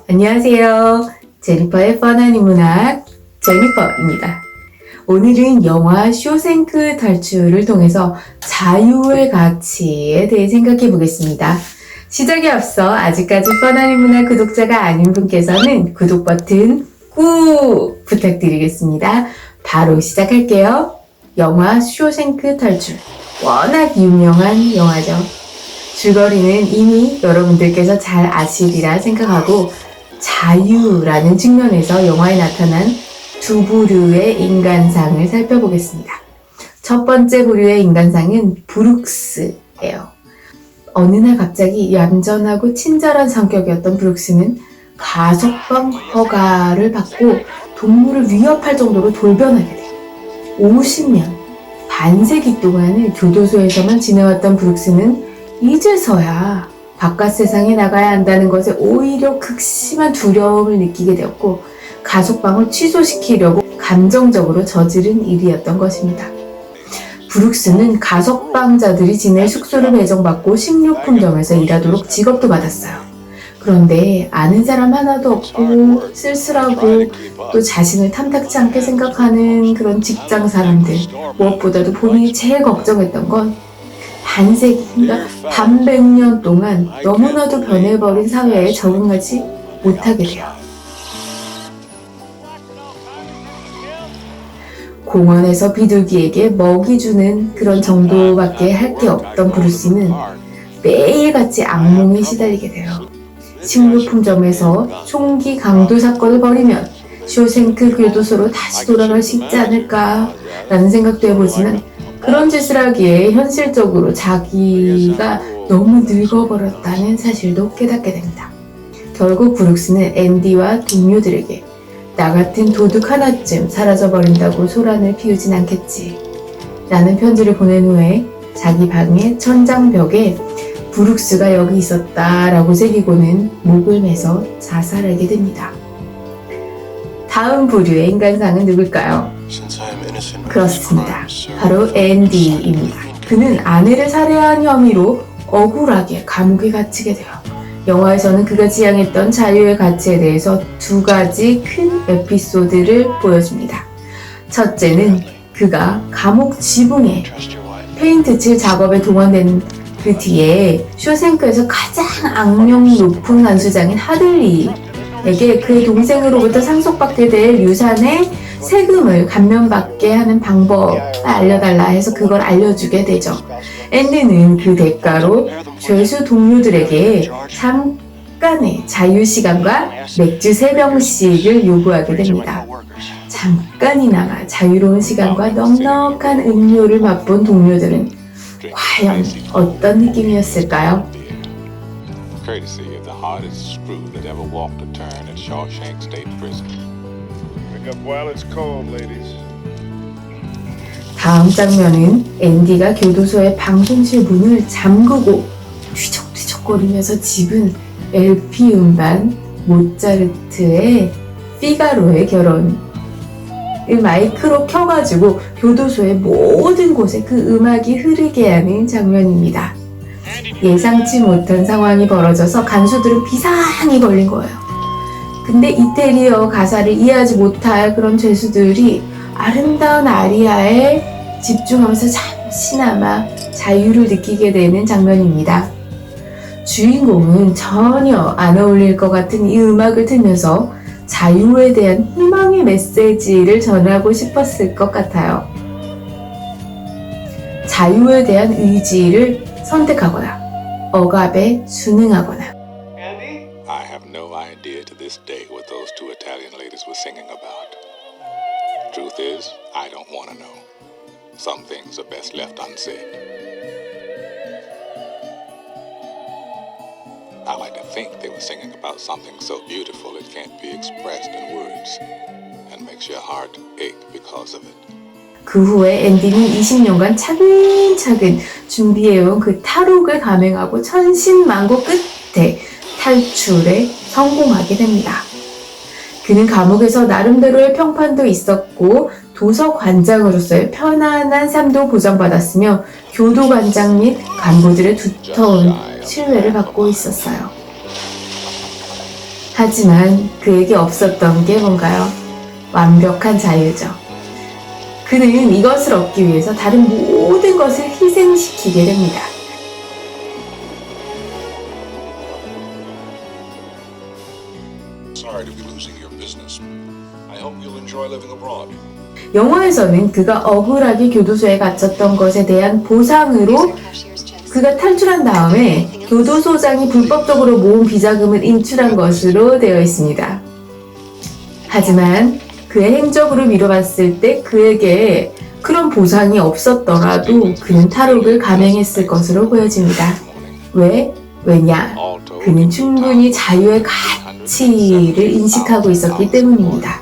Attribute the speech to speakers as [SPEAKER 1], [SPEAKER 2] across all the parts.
[SPEAKER 1] 안녕하세요. 제니퍼의 뻔한 인문학 제니퍼입니다. 오늘은 영화 쇼생크 탈출을 통해서 자유의 가치에 대해 생각해 보겠습니다. 시작에 앞서 아직까지 뻔한 인문학 구독자가 아닌 분께서는 구독 버튼 꾹 부탁드리겠습니다. 바로 시작할게요. 영화 쇼생크 탈출. 워낙 유명한 영화죠. 줄거리는 이미 여러분들께서 잘 아시리라 생각하고 자유라는 측면에서 영화에 나타난 두 부류의 인간상을 살펴보겠습니다. 첫 번째 부류의 인간상은 브룩스예요. 어느 날 갑자기 얌전하고 친절한 성격이었던 브룩스는 가석방 허가를 받고 동물을 위협할 정도로 돌변하게 돼요. 50년, 반세기 동안을 교도소에서만 지내왔던 브룩스는 이제서야 바깥 세상에 나가야 한다는 것에 오히려 극심한 두려움을 느끼게 되었고 가석방을 취소시키려고 감정적으로 저지른 일이었던 것입니다. 브룩스는 가석방자들이 지낼 숙소를 배정받고 식료품점에서 일하도록 직업도 받았어요. 그런데 아는 사람 하나도 없고 쓸쓸하고 또 자신을 탐탁치 않게 생각하는 그런 직장 사람들, 무엇보다도 본인이 제일 걱정했던 건 반세기, 그러니까 반백년 동안 너무나도 변해버린 사회에 적응하지 못하게 돼요. 공원에서 비둘기에게 먹이 주는 그런 정도밖에 할 게 없던 브루스는 매일같이 악몽에 시달리게 돼요. 식료품점에서 총기 강도 사건을 벌이면 쇼생크 교도소로 다시 돌아갈 수 있지 않을까 라는 생각도 해보지만 그런 짓을 하기에 현실적으로 자기가 너무 늙어버렸다는 사실도 깨닫게 됩니다. 결국 브룩스는 앤디와 동료들에게 나 같은 도둑 하나쯤 사라져버린다고 소란을 피우진 않겠지 라는 편지를 보낸 후에 자기 방의 천장벽에 브룩스가 여기 있었다 라고 새기고는 목을 매서 자살하게 됩니다. 다음 부류의 인간상은 누굴까요? 그렇습니다. 바로 앤디입니다. 그는 아내를 살해한 혐의로 억울하게 감옥에 갇히게 돼요. 영화에서는 그가 지향했던 자유의 가치에 대해서 두 가지 큰 에피소드를 보여줍니다. 첫째는 그가 감옥 지붕에 페인트 칠 작업에 동원된 그 뒤에 쇼생크에서 가장 악명 높은 간수장인 하들리에게 그의 동생으로부터 상속받게 될 유산의 세금을 감면받게 하는 방법을 알려달라 해서 그걸 알려주게 되죠. 앤디는 그 대가로 죄수 동료들에게 잠깐의 자유시간과 맥주 3병씩을 요구하게 됩니다. 잠깐이나마 자유로운 시간과 넉넉한 음료를 맛본 동료들은 과연 어떤 느낌이었을까요? 다음 장면은 앤디가 교도소의 방송실 문을 잠그고 뒤적뒤적거리면서 집은 LP 음반 모차르트의 피가로의 결혼을 마이크로 켜가지고 교도소의 모든 곳에 그 음악이 흐르게 하는 장면입니다. 예상치 못한 상황이 벌어져서 간수들은 비상이 걸린 거예요. 근데 이태리어 가사를 이해하지 못할 그런 죄수들이 아름다운 아리아에 집중하면서 잠시나마 자유를 느끼게 되는 장면입니다. 주인공은 전혀 안 어울릴 것 같은 이 음악을 틀면서 자유에 대한 희망의 메시지를 전하고 싶었을 것 같아요. 자유에 대한 의지를 선택하거나 억압에 순응하거나.
[SPEAKER 2] I have no idea to this day what those two Italian ladies were singing about. Truth is, I don't want to know. Some things are best left unsaid. I like to think they were singing about something so beautiful it can't be expressed in words and makes your heart ache because of it.
[SPEAKER 1] 그 후에 앤디는 20년간 차근차근 준비해온 그 탈옥을 감행하고 천신만고 끝에 탈출에 성공하게 됩니다. 그는 감옥에서 나름대로의 평판도 있었고 도서관장으로서의 편안한 삶도 보장받았으며 교도관장 및 간부들의 두터운 신뢰를 받고 있었어요. 하지만 그에게 없었던 게 뭔가요? 완벽한 자유죠. 그는 이것을 얻기 위해서 다른 모든 것을 희생시키게 됩니다.
[SPEAKER 2] Sorry to be losing your business. I hope you'll enjoy living abroad.
[SPEAKER 1] 영화에서는 그가 억울하게 교도소에 갇혔던 것에 대한 보상으로 그가 탈출한 다음에 교도소장이 불법적으로 모은 비자금을 인출한 것으로 되어 있습니다. 하지만 그의 행적으로 미뤄봤을 때 그에게 그런 보상이 없었더라도 그는 탈옥을 감행했을 것으로 보여집니다. 왜? 왜냐? 그는 충분히 자유의 가치를 인식하고 있었기 때문입니다.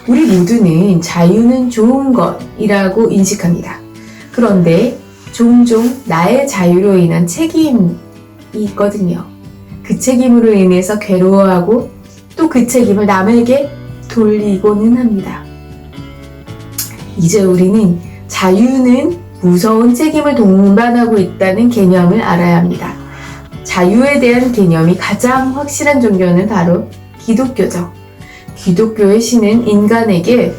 [SPEAKER 1] 우리 모두는 자유는 좋은 것이라고 인식합니다. 그런데 종종 나의 자유로 인한 책임이 있거든요. 그 책임으로 인해서 괴로워하고 또 그 책임을 남에게 돌리고는 합니다. 이제 우리는 자유는 무서운 책임을 동반하고 있다는 개념을 알아야 합니다. 자유에 대한 개념이 가장 확실한 종교는 바로 기독교죠. 기독교의 신은 인간에게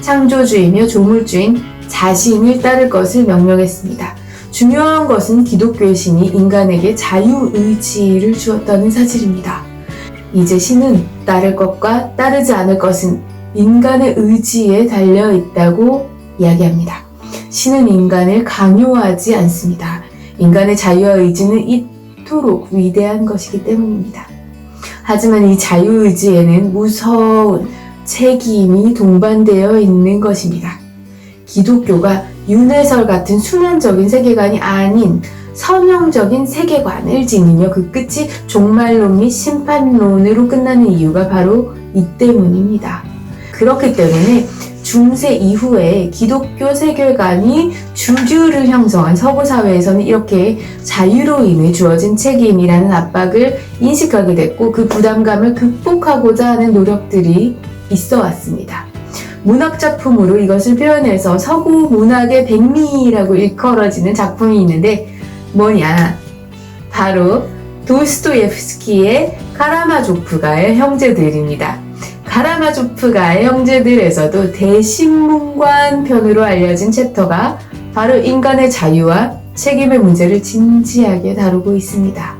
[SPEAKER 1] 창조주이며 조물주인 자신을 따를 것을 명령했습니다. 중요한 것은 기독교의 신이 인간에게 자유의지를 주었다는 사실입니다. 이제 신은 따를 것과 따르지 않을 것은 인간의 의지에 달려 있다고 이야기합니다. 신은 인간을 강요하지 않습니다. 인간의 자유와 의지는 이토록 위대한 것이기 때문입니다. 하지만 이 자유의지에는 무서운 책임이 동반되어 있는 것입니다. 기독교가 윤회설 같은 수면적인 세계관이 아닌 선형적인 세계관을 지니며 그 끝이 종말론 및 심판론으로 끝나는 이유가 바로 이 때문입니다. 그렇기 때문에 중세 이후에 기독교 세계관이 주류를 형성한 서구 사회에서는 이렇게 자유로 인해 주어진 책임이라는 압박을 인식하게 됐고 그 부담감을 극복하고자 하는 노력들이 있어 왔습니다. 문학 작품으로 이것을 표현해서 서구 문학의 백미라고 일컬어지는 작품이 있는데 뭐냐? 바로 도스토옙스키의 카라마조프가의 형제들입니다. 카라마조프가의 형제들에서도 대신문관 편으로 알려진 챕터가 바로 인간의 자유와 책임의 문제를 진지하게 다루고 있습니다.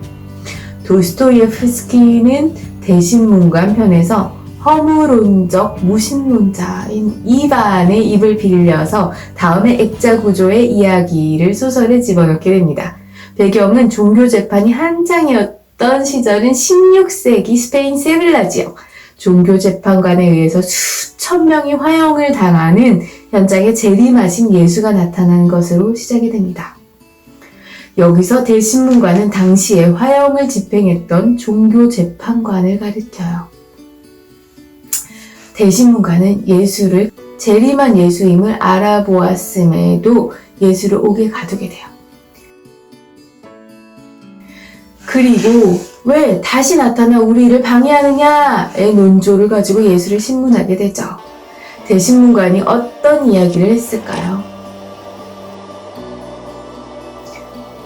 [SPEAKER 1] 도스토옙스키는 대신문관 편에서 허무론적 무신론자인 이반의 입을 빌려서 다음의 액자 구조의 이야기를 소설에 집어넣게 됩니다. 배경은 종교 재판이 한창이었던 시절인 16세기 스페인 세빌라 지역. 종교 재판관에 의해서 수천 명이 화형을 당하는 현장에 재림하신 예수가 나타난 것으로 시작이 됩니다. 여기서 대신문관은 당시에 화형을 집행했던 종교 재판관을 가리켜요. 대신문관은 예수를 재림한 예수임을 알아보았음에도 예수를 옥에 가두게 돼요. 그리고 왜 다시 나타나 우리를 방해하느냐의 논조를 가지고 예수를 신문하게 되죠. 대신문관이 어떤 이야기를 했을까요?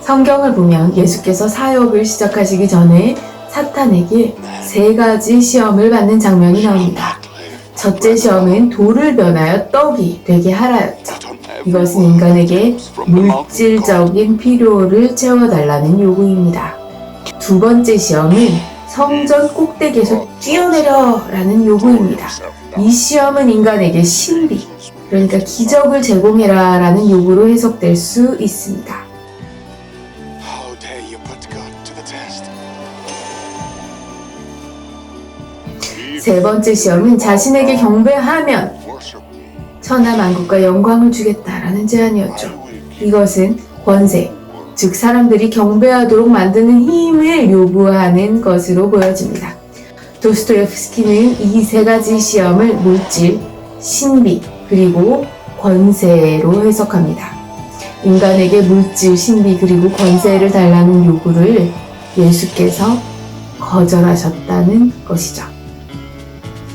[SPEAKER 1] 성경을 보면 예수께서 사역을 시작하시기 전에 사탄에게 3가지 시험을 받는 장면이 나옵니다. 첫째 시험은 돌을 변하여 떡이 되게 하라였죠. 이것은 인간에게 물질적인 필요를 채워달라는 요구입니다. 두 번째 시험은 성전 꼭대기에서 뛰어내려라는 요구입니다. 이 시험은 인간에게 신비, 그러니까 기적을 제공해라라는 요구로 해석될 수 있습니다. 세 번째 시험은 자신에게 경배하면 천하만국과 영광을 주겠다라는 제안이었죠. 이것은 권세, 즉 사람들이 경배하도록 만드는 힘을 요구하는 것으로 보여집니다. 도스토옙스키는 이 3가지 시험을 물질, 신비, 그리고 권세로 해석합니다. 인간에게 물질, 신비, 그리고 권세를 달라는 요구를 예수께서 거절하셨다는 것이죠.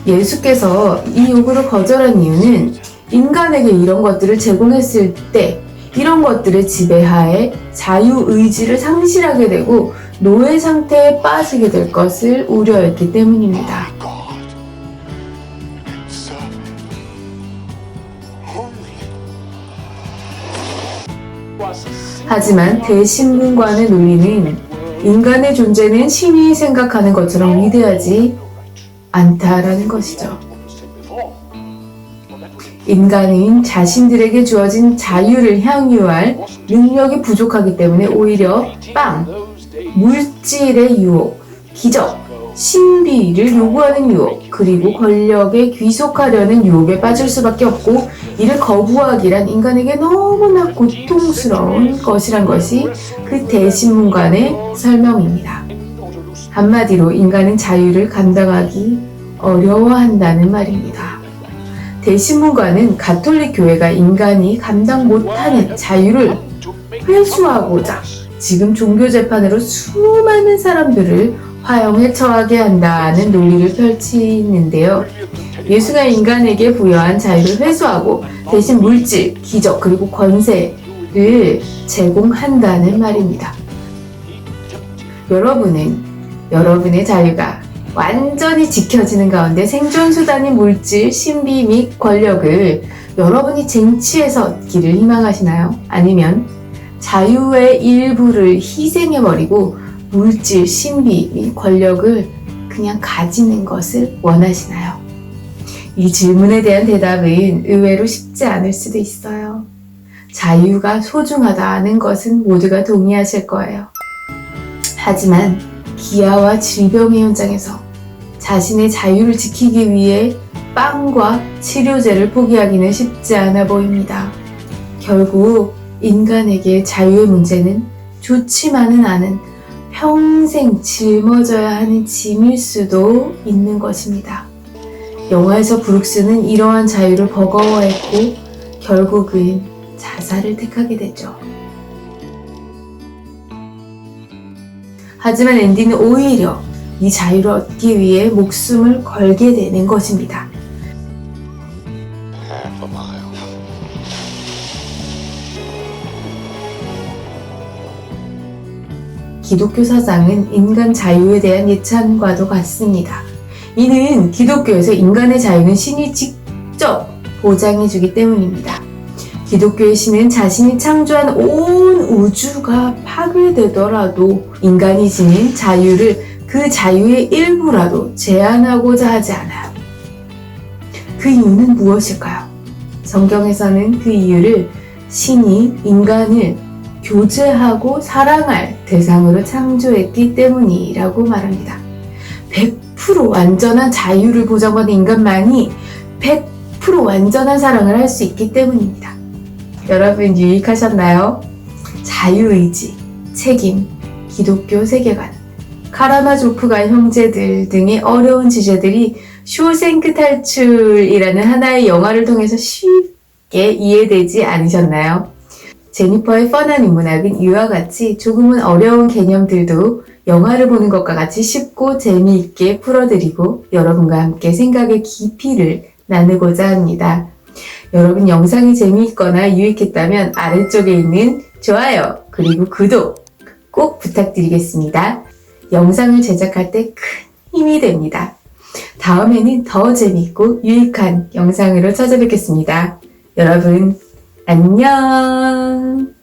[SPEAKER 1] 예수께서 이 요구를 거절한 이유는 인간에게 이런 것들을 제공했을 때 이런 것들의 지배하에 자유의지를 상실하게 되고 노예 상태에 빠지게 될 것을 우려했기 때문입니다.
[SPEAKER 2] God and serve Him only.
[SPEAKER 1] 하지만 대신문관의 논리는 인간의 존재는 신이 생각하는 것처럼 위대하지 않다라는 것이죠. 인간은 자신들에게 주어진 자유를 향유할 능력이 부족하기 때문에 오히려 빵, 물질의 유혹, 기적, 신비를 요구하는 유혹, 그리고 권력에 귀속하려는 유혹에 빠질 수밖에 없고 이를 거부하기란 인간에게 너무나 고통스러운 것이란 것이 그 대신문관의 설명입니다. 한마디로 인간은 자유를 감당하기 어려워한다는 말입니다. 대신문관은 가톨릭 교회가 인간이 감당 못하는 자유를 회수하고자 지금 종교재판으로 수많은 사람들을 화형에 처하게 한다는 논리를 펼치는데요. 예수가 인간에게 부여한 자유를 회수하고 대신 물질, 기적, 그리고 권세를 제공한다는 말입니다. 여러분의 자유가 완전히 지켜지는 가운데 생존수단인 물질, 신비 및 권력을 여러분이 쟁취해서 얻기를 희망하시나요? 아니면 자유의 일부를 희생해버리고 물질, 신비 및 권력을 그냥 가지는 것을 원하시나요? 이 질문에 대한 대답은 의외로 쉽지 않을 수도 있어요. 자유가 소중하다는 것은 모두가 동의하실 거예요. 하지만 기아와 질병의 현장에서 자신의 자유를 지키기 위해 빵과 치료제를 포기하기는 쉽지 않아 보입니다. 결국 인간에게 자유의 문제는 좋지만은 않은 평생 짊어져야 하는 짐일 수도 있는 것입니다. 영화에서 브룩스는 이러한 자유를 버거워했고 결국은 자살을 택하게 되죠. 하지만 앤디는 오히려 이 자유를 얻기 위해 목숨을 걸게 되는 것입니다.
[SPEAKER 2] Half a mile.
[SPEAKER 1] 기독교 사상은 인간 자유에 대한 예찬과도 같습니다. 이는 기독교에서 인간의 자유는 신이 직접 보장해주기 때문입니다. 기독교의 신은 자신이 창조한 온 우주가 파괴되더라도 인간이 지닌 자유를 그 자유의 일부라도 제한하고자 하지 않아요. 그 이유는 무엇일까요? 성경에서는 그 이유를 신이 인간을 교제하고 사랑할 대상으로 창조했기 때문이라고 말합니다. 100% 완전한 자유를 보장받은 인간만이 100% 완전한 사랑을 할 수 있기 때문입니다. 여러분 유익하셨나요? 자유의지, 책임, 기독교 세계관, 카라마조프가 형제들 등의 어려운 주제들이 쇼생크 탈출이라는 하나의 영화를 통해서 쉽게 이해되지 않으셨나요? 제니퍼의 펀한 인문학은 이와 같이 조금은 어려운 개념들도 영화를 보는 것과 같이 쉽고 재미있게 풀어드리고 여러분과 함께 생각의 깊이를 나누고자 합니다. 여러분 영상이 재미있거나 유익했다면 아래쪽에 있는 좋아요 그리고 구독 꼭 부탁드리겠습니다. 영상을 제작할 때 큰 힘이 됩니다. 다음에는 더 재미있고 유익한 영상으로 찾아뵙겠습니다. 여러분 안녕.